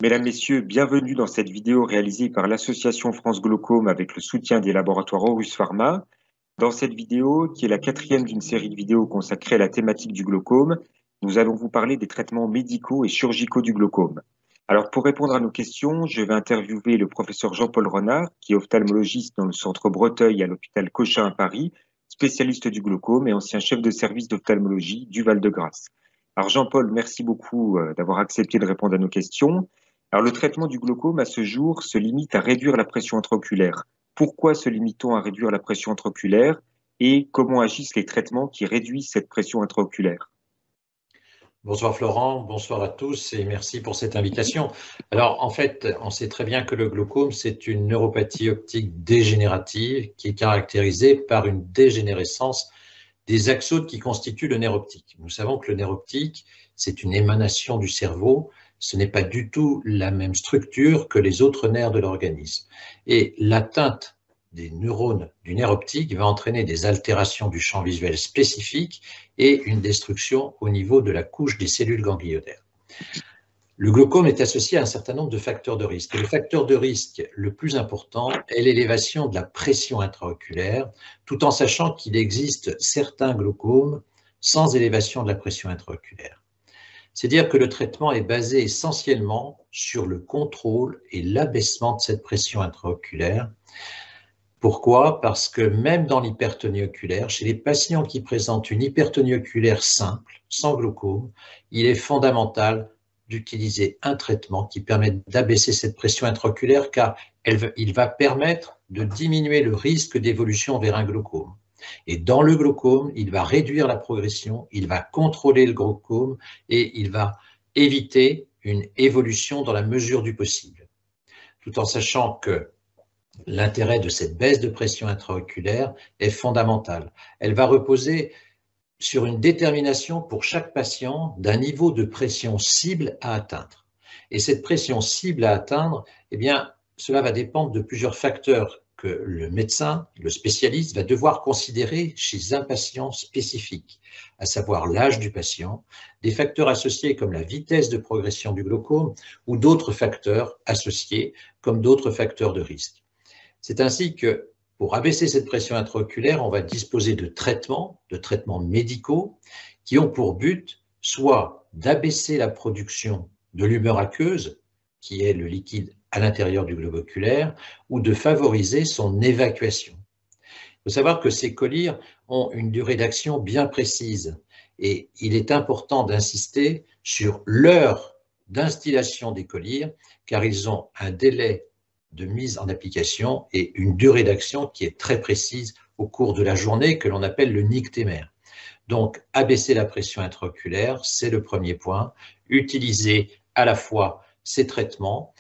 Mesdames, Messieurs, bienvenue dans cette vidéo réalisée par l'Association France Glaucome avec le soutien des laboratoires Aurus Pharma. Dans cette vidéo, qui est la quatrième d'une série de vidéos consacrée à la thématique du glaucome, nous allons vous parler des traitements médicaux et chirurgicaux du glaucome. Alors, pour répondre à nos questions, je vais interviewer le professeur Jean-Paul Renard, qui est ophtalmologiste dans le centre Breteuil à l'hôpital Cochin à Paris, spécialiste du glaucome et ancien chef de service d'ophtalmologie du Val-de-Grâce. Alors, Jean-Paul, merci beaucoup d'avoir accepté de répondre à nos questions. Alors, le traitement du glaucome à ce jour se limite à réduire la pression intraoculaire. Pourquoi se limite-t-on à réduire la pression intraoculaire et comment agissent les traitements qui réduisent cette pression intraoculaire? Bonsoir Florent, bonsoir à tous et merci pour cette invitation. Alors en fait, on sait très bien que le glaucome, c'est une neuropathie optique dégénérative qui est caractérisée par une dégénérescence des axones qui constituent le nerf optique. Nous savons que le nerf optique, c'est une émanation du cerveau, ce n'est pas du tout la même structure que les autres nerfs de l'organisme. Et l'atteinte des neurones du nerf optique va entraîner des altérations du champ visuel spécifique et une destruction au niveau de la couche des cellules ganglionnaires. Le glaucome est associé à un certain nombre de facteurs de risque. Et le facteur de risque le plus important est l'élévation de la pression intraoculaire, tout en sachant qu'il existe certains glaucomes sans élévation de la pression intraoculaire. C'est-à-dire que le traitement est basé essentiellement sur le contrôle et l'abaissement de cette pression intraoculaire. Pourquoi? Parce que même dans l'hypertonie oculaire, chez les patients qui présentent une hypertonie oculaire simple, sans glaucome, il est fondamental d'utiliser un traitement qui permet d'abaisser cette pression intraoculaire car il va permettre de diminuer le risque d'évolution vers un glaucome. Et dans le glaucome, il va réduire la progression, il va contrôler le glaucome et il va éviter une évolution dans la mesure du possible. Tout en sachant que l'intérêt de cette baisse de pression intraoculaire est fondamental. Elle va reposer sur une détermination pour chaque patient d'un niveau de pression cible à atteindre. Et cette pression cible à atteindre, eh bien, cela va dépendre de plusieurs facteurs que le médecin, le spécialiste, va devoir considérer chez un patient spécifique, à savoir l'âge du patient, des facteurs associés comme la vitesse de progression du glaucome ou d'autres facteurs associés comme d'autres facteurs de risque. C'est ainsi que, pour abaisser cette pression intraoculaire, on va disposer de traitements médicaux qui ont pour but soit d'abaisser la production de l'humeur aqueuse, qui est le liquide à l'intérieur du globe oculaire, ou de favoriser son évacuation. Il faut savoir que ces collyres ont une durée d'action bien précise et il est important d'insister sur l'heure d'instillation des collyres car ils ont un délai de mise en application et une durée d'action qui est très précise au cours de la journée que l'on appelle le nictémère. Donc, abaisser la pression intraoculaire, c'est le premier point. Utiliser à la fois ces traitements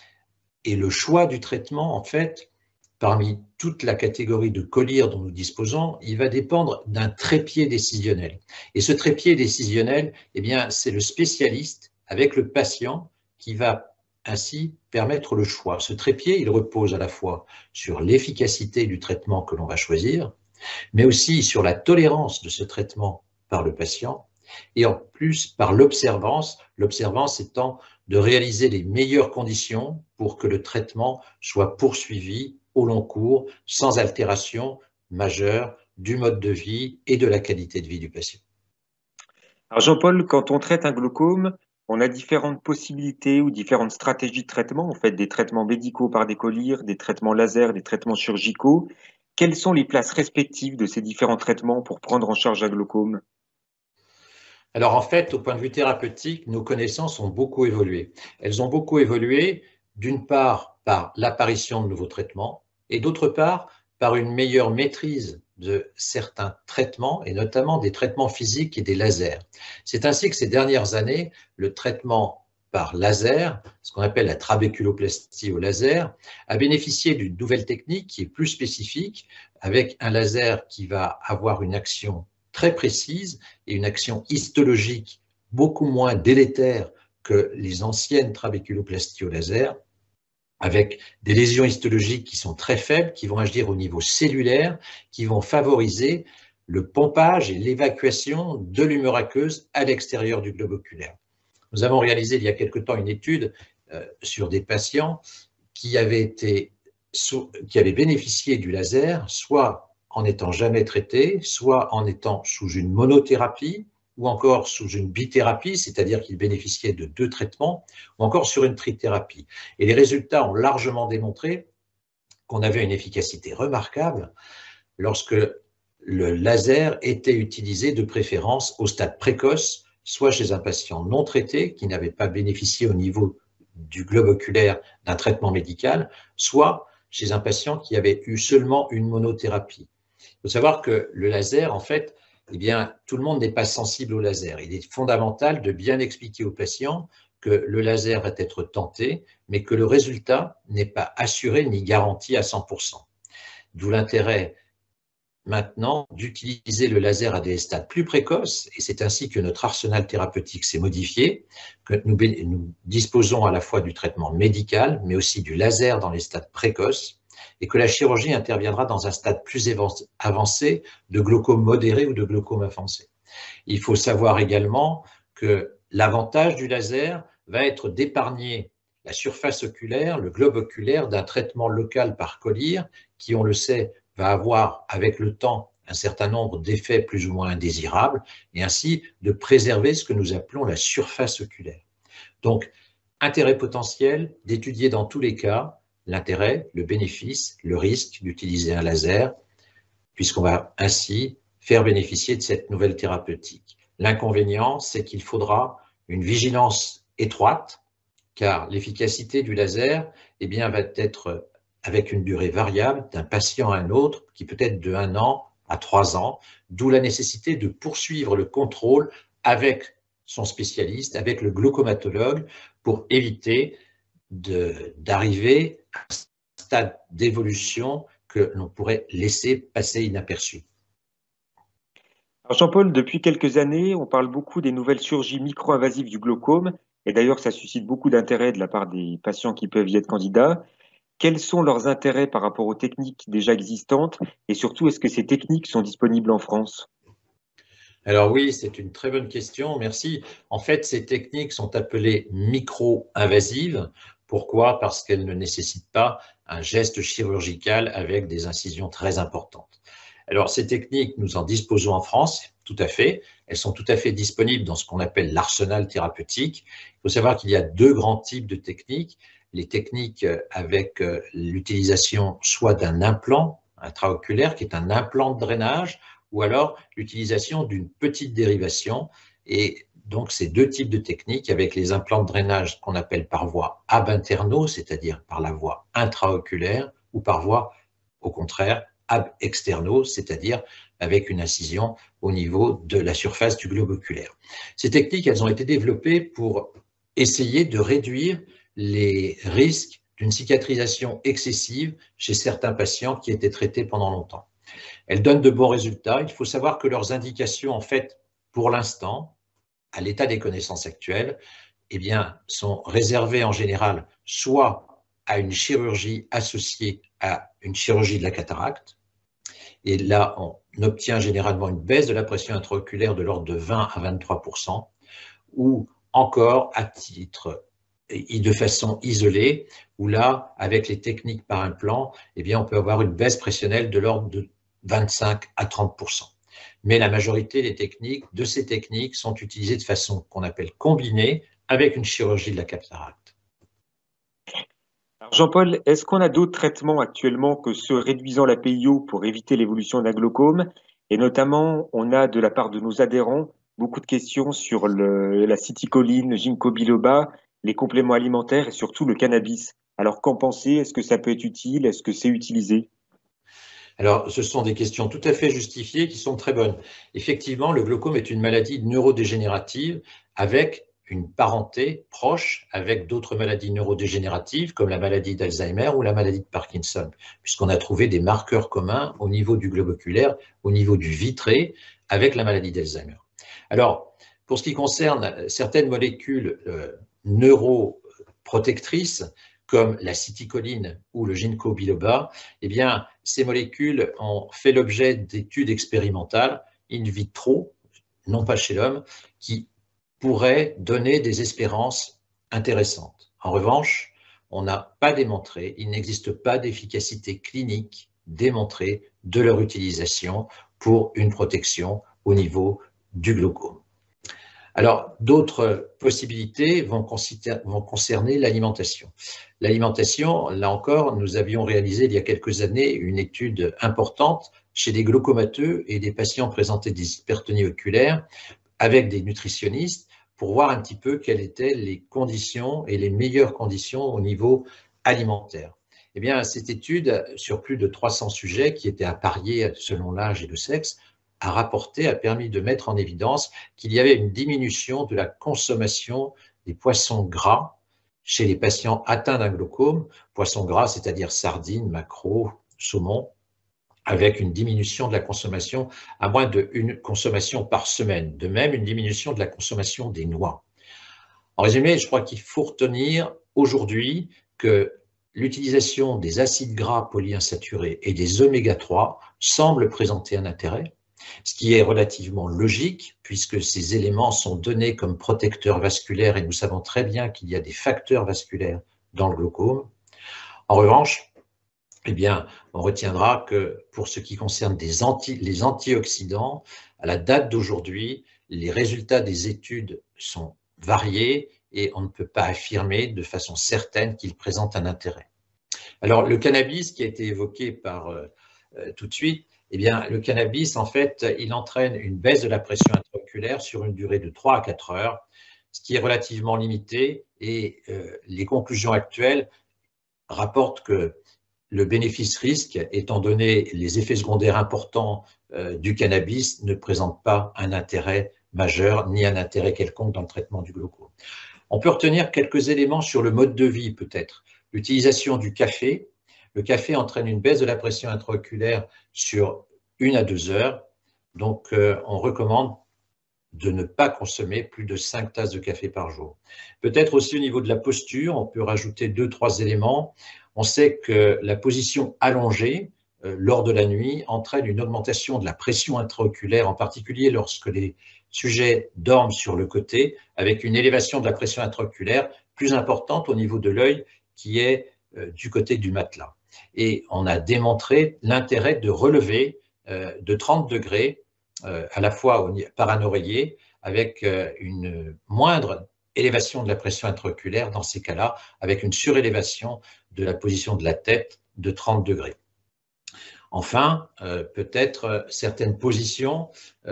et le choix du traitement, en fait, parmi toute la catégorie de collyres dont nous disposons, il va dépendre d'un trépied décisionnel. Et ce trépied décisionnel, eh bien, c'est le spécialiste avec le patient qui va ainsi permettre le choix. Ce trépied, il repose à la fois sur l'efficacité du traitement que l'on va choisir, mais aussi sur la tolérance de ce traitement par le patient, et en plus par l'observance étant de réaliser les meilleures conditions pour que le traitement soit poursuivi au long cours, sans altération majeure du mode de vie et de la qualité de vie du patient. Alors Jean-Paul, quand on traite un glaucome, on a différentes possibilités ou différentes stratégies de traitement. On fait des traitements médicaux par des collyres, des traitements laser, des traitements chirurgicaux. Quelles sont les places respectives de ces différents traitements pour prendre en charge un glaucome? Alors en fait, au point de vue thérapeutique, nos connaissances ont beaucoup évolué. Elles ont beaucoup évolué, d'une part par l'apparition de nouveaux traitements et d'autre part par une meilleure maîtrise de certains traitements et notamment des traitements physiques et des lasers. C'est ainsi que ces dernières années, le traitement par laser, ce qu'on appelle la trabéculoplastie au laser, a bénéficié d'une nouvelle technique qui est plus spécifique avec un laser qui va avoir une action très précise et une action histologique beaucoup moins délétère que les anciennes trabéculoplasties au laser, avec des lésions histologiques qui sont très faibles, qui vont agir au niveau cellulaire, qui vont favoriser le pompage et l'évacuation de l'humeur aqueuse à l'extérieur du globe oculaire. Nous avons réalisé il y a quelque temps une étude sur des patients qui avaient bénéficié du laser, soit en n'étant jamais traités, soit en étant sous une monothérapie, ou encore sous une bithérapie, c'est-à-dire qu'ils bénéficiaient de 2 traitements, ou encore sur une trithérapie. Et les résultats ont largement démontré qu'on avait une efficacité remarquable lorsque le laser était utilisé de préférence au stade précoce, soit chez un patient non traité qui n'avait pas bénéficié au niveau du globe oculaire d'un traitement médical, soit chez un patient qui avait eu seulement une monothérapie. Il faut savoir que le laser, en fait, eh bien, tout le monde n'est pas sensible au laser. Il est fondamental de bien expliquer aux patients que le laser va être tenté, mais que le résultat n'est pas assuré ni garanti à 100%. D'où l'intérêt maintenant d'utiliser le laser à des stades plus précoces, et c'est ainsi que notre arsenal thérapeutique s'est modifié, que nous disposons à la fois du traitement médical, mais aussi du laser dans les stades précoces, et que la chirurgie interviendra dans un stade plus avancé de glaucome modéré ou de glaucome avancé. Il faut savoir également que l'avantage du laser va être d'épargner la surface oculaire, le globe oculaire d'un traitement local par collyre qui, on le sait, va avoir avec le temps un certain nombre d'effets plus ou moins indésirables et ainsi de préserver ce que nous appelons la surface oculaire. Donc, intérêt potentiel d'étudier dans tous les cas l'intérêt, le bénéfice, le risque d'utiliser un laser, puisqu'on va ainsi faire bénéficier de cette nouvelle thérapeutique. L'inconvénient, c'est qu'il faudra une vigilance étroite, car l'efficacité du laser eh bien, va être avec une durée variable d'un patient à un autre, qui peut être de 1 an à 3 ans, d'où la nécessité de poursuivre le contrôle avec son spécialiste, avec le glaucomatologue, pour éviter d'arriver à un stade d'évolution que l'on pourrait laisser passer inaperçu. Alors Jean-Paul, depuis quelques années, on parle beaucoup des nouvelles chirurgies micro-invasives du glaucome, et d'ailleurs ça suscite beaucoup d'intérêt de la part des patients qui peuvent y être candidats. Quels sont leurs intérêts par rapport aux techniques déjà existantes, et surtout, est-ce que ces techniques sont disponibles en France? Alors oui, c'est une très bonne question, merci. En fait, ces techniques sont appelées micro-invasives. Pourquoi? Parce qu'elles ne nécessitent pas un geste chirurgical avec des incisions très importantes. Alors, ces techniques, nous en disposons en France, tout à fait. Elles sont tout à fait disponibles dans ce qu'on appelle l'arsenal thérapeutique. Il faut savoir qu'il y a 2 grands types de techniques. Les techniques avec l'utilisation soit d'un implant intraoculaire, qui est un implant de drainage, ou alors l'utilisation d'une petite dérivation. Et donc, ces 2 types de techniques, avec les implants de drainage qu'on appelle par voie ab interno, c'est-à-dire par la voie intraoculaire, ou par voie, au contraire, ab externo, c'est-à-dire avec une incision au niveau de la surface du globe oculaire. Ces techniques, elles ont été développées pour essayer de réduire les risques d'une cicatrisation excessive chez certains patients qui étaient traités pendant longtemps. Elles donnent de bons résultats. Il faut savoir que leurs indications, en fait, pour l'instant, à l'état des connaissances actuelles, eh bien, sont réservées en général soit à une chirurgie associée à une chirurgie de la cataracte, et là, on obtient généralement une baisse de la pression intraoculaire de l'ordre de 20 à 23%, ou encore à titre et de façon isolée, où là, avec les techniques par implant, eh bien, on peut avoir une baisse pressionnelle de l'ordre de 25 à 30%. Mais la majorité de ces techniques sont utilisées de façon qu'on appelle combinée avec une chirurgie de la cataracte. Alors Jean-Paul, est-ce qu'on a d'autres traitements actuellement que ceux réduisant la PIO pour éviter l'évolution d'un glaucome? Et notamment, on a de la part de nos adhérents beaucoup de questions sur la citicoline, le ginkgo biloba, les compléments alimentaires et surtout le cannabis. Alors qu'en penser? Est-ce que ça peut être utile? Est-ce que c'est utilisé? Alors, ce sont des questions tout à fait justifiées qui sont très bonnes. Effectivement, le glaucome est une maladie neurodégénérative avec une parenté proche avec d'autres maladies neurodégénératives comme la maladie d'Alzheimer ou la maladie de Parkinson, puisqu'on a trouvé des marqueurs communs au niveau du globe oculaire, au niveau du vitré, avec la maladie d'Alzheimer. Alors, pour ce qui concerne certaines molécules neuroprotectrices, comme la citicoline ou le ginkgo biloba, eh bien, ces molécules ont fait l'objet d'études expérimentales in vitro, non pas chez l'homme, qui pourraient donner des espérances intéressantes. En revanche, on n'a pas démontré, il n'existe pas d'efficacité clinique démontrée de leur utilisation pour une protection au niveau du glaucome. Alors, d'autres possibilités vont concerner l'alimentation. L'alimentation, là encore, nous avions réalisé il y a quelques années une étude importante chez des glaucomateux et des patients présentés des hypertonies oculaires avec des nutritionnistes pour voir un petit peu quelles étaient les conditions et les meilleures conditions au niveau alimentaire. Eh bien, cette étude, sur plus de 300 sujets qui étaient appariés selon l'âge et le sexe, a permis de mettre en évidence qu'il y avait une diminution de la consommation des poissons gras chez les patients atteints d'un glaucome, poissons gras, c'est-à-dire sardines, maquereaux, saumon, avec une diminution de la consommation à moins d'une consommation par semaine. De même, une diminution de la consommation des noix. En résumé, je crois qu'il faut retenir aujourd'hui que l'utilisation des acides gras polyinsaturés et des oméga-3 semble présenter un intérêt, ce qui est relativement logique puisque ces éléments sont donnés comme protecteurs vasculaires et nous savons très bien qu'il y a des facteurs vasculaires dans le glaucome. En revanche, eh bien, on retiendra que pour ce qui concerne les antioxydants, à la date d'aujourd'hui, les résultats des études sont variés et on ne peut pas affirmer de façon certaine qu'ils présentent un intérêt. Alors, le cannabis qui a été évoqué tout de suite, eh bien, le cannabis, en fait, il entraîne une baisse de la pression intraoculaire sur une durée de 3 à 4 heures, ce qui est relativement limité et les conclusions actuelles rapportent que le bénéfice-risque, étant donné les effets secondaires importants du cannabis, ne présente pas un intérêt majeur ni un intérêt quelconque dans le traitement du glaucome. On peut retenir quelques éléments sur le mode de vie peut-être. L'utilisation du café. Le café entraîne une baisse de la pression intraoculaire sur 1 à 2 heures. Donc, on recommande de ne pas consommer plus de 5 tasses de café par jour. Peut-être aussi au niveau de la posture, on peut rajouter 2-3 éléments. On sait que la position allongée lors de la nuit entraîne une augmentation de la pression intraoculaire, en particulier lorsque les sujets dorment sur le côté, avec une élévation de la pression intraoculaire plus importante au niveau de l'œil qui est du côté du matelas. Et on a démontré l'intérêt de relever de 30 degrés à la fois par un oreiller avec une moindre élévation de la pression intraoculaire dans ces cas-là, avec une surélévation de la position de la tête de 30 degrés. Enfin, peut-être certaines positions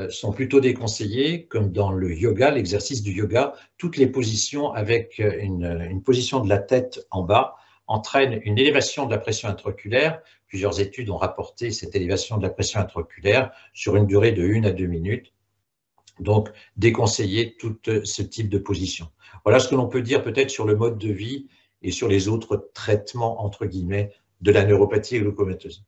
sont plutôt déconseillées, comme dans le yoga, l'exercice du yoga, toutes les positions avec une position de la tête en bas entraînent une élévation de la pression intraoculaire. Plusieurs études ont rapporté cette élévation de la pression intraoculaire sur une durée de 1 à 2 minutes. Donc, déconseiller tout ce type de position. Voilà ce que l'on peut dire peut-être sur le mode de vie et sur les autres traitements, entre guillemets, de la neuropathie glaucomateuse.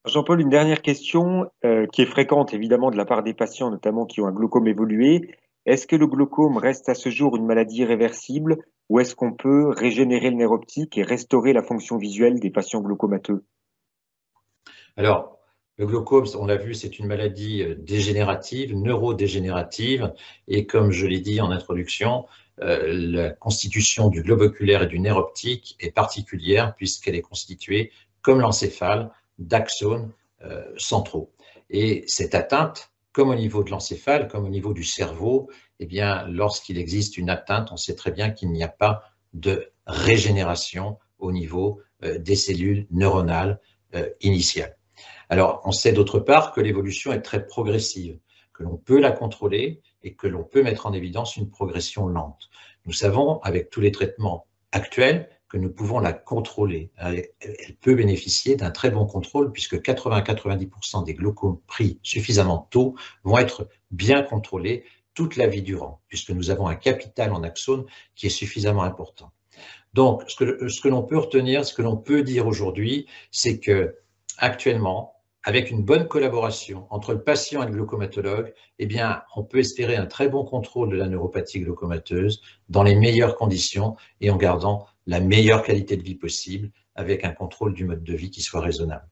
Jean-Paul, une dernière question qui est fréquente évidemment de la part des patients, notamment qui ont un glaucome évolué. Est-ce que le glaucome reste à ce jour une maladie irréversible ou est-ce qu'on peut régénérer le nerf optique et restaurer la fonction visuelle des patients glaucomateux? Alors, le glaucome, on l'a vu, c'est une maladie dégénérative, neurodégénérative, et comme je l'ai dit en introduction, la constitution du globe oculaire et du nerf optique est particulière puisqu'elle est constituée, comme l'encéphale, d'axones centraux. Et cette atteinte, comme au niveau de l'encéphale, comme au niveau du cerveau, eh bien, lorsqu'il existe une atteinte, on sait très bien qu'il n'y a pas de régénération au niveau des cellules neuronales initiales. Alors, on sait d'autre part que l'évolution est très progressive, que l'on peut la contrôler et que l'on peut mettre en évidence une progression lente. Nous savons, avec tous les traitements actuels, que nous pouvons la contrôler. Elle peut bénéficier d'un très bon contrôle puisque 80-90% des glaucomes pris suffisamment tôt vont être bien contrôlés toute la vie durant, puisque nous avons un capital en axones qui est suffisamment important. Donc, ce que l'on peut retenir, ce que l'on peut dire aujourd'hui, c'est que actuellement, avec une bonne collaboration entre le patient et le glaucomatologue, eh bien, on peut espérer un très bon contrôle de la neuropathie glaucomateuse dans les meilleures conditions et en gardant la meilleure qualité de vie possible avec un contrôle du mode de vie qui soit raisonnable.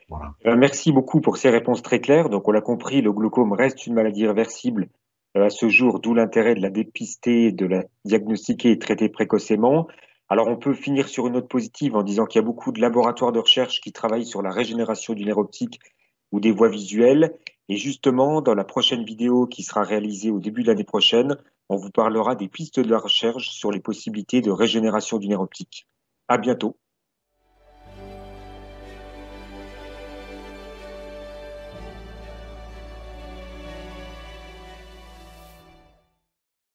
Voilà. Merci beaucoup pour ces réponses très claires. Donc, on l'a compris, le glaucome reste une maladie irréversible à ce jour, d'où l'intérêt de la dépister, de la diagnostiquer et traiter précocement. Alors, on peut finir sur une note positive en disant qu'il y a beaucoup de laboratoires de recherche qui travaillent sur la régénération du nerf optique ou des voies visuelles. Et justement, dans la prochaine vidéo qui sera réalisée au début de l'année prochaine, on vous parlera des pistes de la recherche sur les possibilités de régénération du nerf optique. À bientôt.